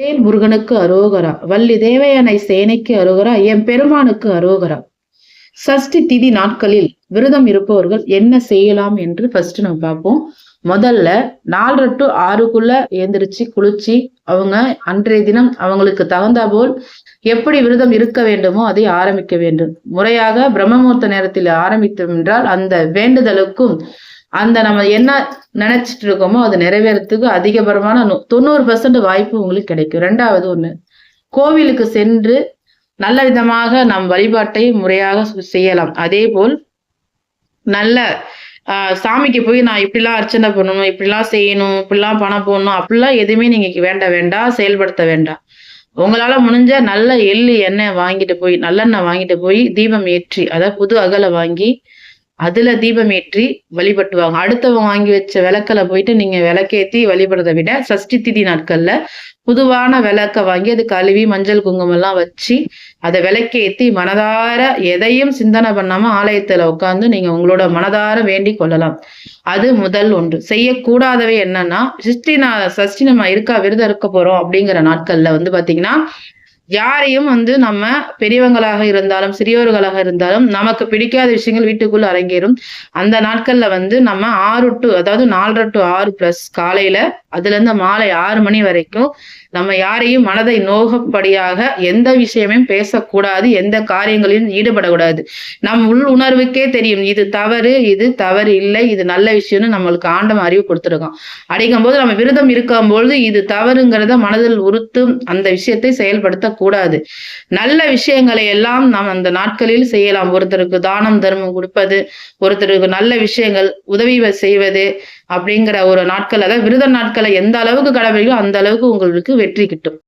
வேல் முருகனுக்கு அரோகரா, வள்ளி தேவயானை சேனைக்கு அரோகரா, என் பெருமானுக்கு அரோகரா. சஷ்டி திதி நாட்களில் விரதம் இருப்பவர்கள் என்ன செய்யலாம் என்று ஃபர்ஸ்ட் நம்ம பார்ப்போம். முதல்ல 4 to 6க்குள்ள எந்திரிச்சு குளிச்சு அவங்க அன்றைய தினம் அவங்களுக்கு தகுந்த போல் எப்படி விரதம் இருக்க வேண்டுமோ அதை ஆரம்பிக்க வேண்டும். முறையாக பிரம்மமுகூர்த்த நேரத்தில் ஆரம்பித்தோம் என்றால் அந்த வேண்டுதலுக்கும் அந்த நம்ம என்ன நினைச்சிட்டு இருக்கோமோ அது நிறைவேறத்துக்கு அதிகபரமான 90% வாய்ப்பு உங்களுக்கு கிடைக்கும். 2வது ஒண்ணு, கோவிலுக்கு சென்று நல்ல விதமாக நம் வழிபாட்டை முறையாக செய்யலாம். அதே போல் நல்ல சாமிக்கு போய் நான் இப்படிலாம் அர்ச்சனை பண்ணணும், இப்படிலாம் செய்யணும், இப்படிலாம் பணம் போடணும் அப்படிலாம் எதுவுமே நீங்க வேண்டாம் செயல்படுத்த வேண்டாம். உங்களால முடிஞ்ச நல்ல எள்ளு எண்ணெய் வாங்கிட்டு போய் நல்லெண்ணெய் வாங்கிட்டு போய் தீபம் ஏற்றி, அதாவது புது அகலை வாங்கி அதுல தீபம் ஏற்றி வழிபட்டுவாங்க. அடுத்தவங்க வாங்கி வச்ச விளக்கல போயிட்டு நீங்க விளக்கேத்தி வழிபடுறதை விட சஷ்டி திதி நாட்கள்ல பொதுவான விளக்க வாங்கி அது கழுவி மஞ்சள் குங்குமம் எல்லாம் வச்சு அதை விளக்கேத்தி மனதார எதையும் சிந்தனை பண்ணாம ஆலயத்துல உட்கார்ந்து நீங்க உங்களோட மனதார வேண்டி கொள்ளலாம். அது முதல் ஒன்று. செய்யக்கூடாதவை என்னன்னா, சஷ்டி நம்ம விரதம் இருக்க போறோம் அப்படிங்கிற நாட்கள்ல பாத்தீங்கன்னா யாரையும் நம்ம பெரியவங்களாக இருந்தாலும் சிறியவர்களாக இருந்தாலும் நமக்கு பிடிக்காத விஷயங்கள் வீட்டுக்குள்ள அரங்கேறும். அந்த நாட்கள்ல நம்ம 4:30 to 6+ காலையில அதுல இருந்து மாலை 6 மணி வரைக்கும் நம்ம யாரையும் மனதை நோகப்படியாக எந்த விஷயமும் பேசக்கூடாது, எந்த காரியங்களிலும் ஈடுபடக்கூடாது. நம் உள் உணர்வுக்கே தெரியும் இது தவறு இல்லை, இது நல்ல விஷயம்னு நம்மளுக்கு ஆண்டவன் அறிவு கொடுத்துருக்கோம். அப்படிங்கும் போது நம்ம விரதம் இருக்கும்போது இது தவறுங்கிறத மனதில் உறுத்தும் அந்த விஷயத்தை செயல்படுத்தக்கூடாது. நல்ல விஷயங்களை எல்லாம் நாம் அந்த நாட்களில் செய்யலாம். ஒருத்தருக்கு தானம் தர்மம் கொடுப்பது, ஒருத்தருக்கு நல்ல விஷயங்கள் உதவி செய்வது அப்படிங்கிற ஒரு நாட்கள், அதாவது விரத நாட்களை எந்த அளவுக்கு கடைபிடிக்கும் அந்த அளவுக்கு உங்களுக்கு வெற்றி கிட்டும்.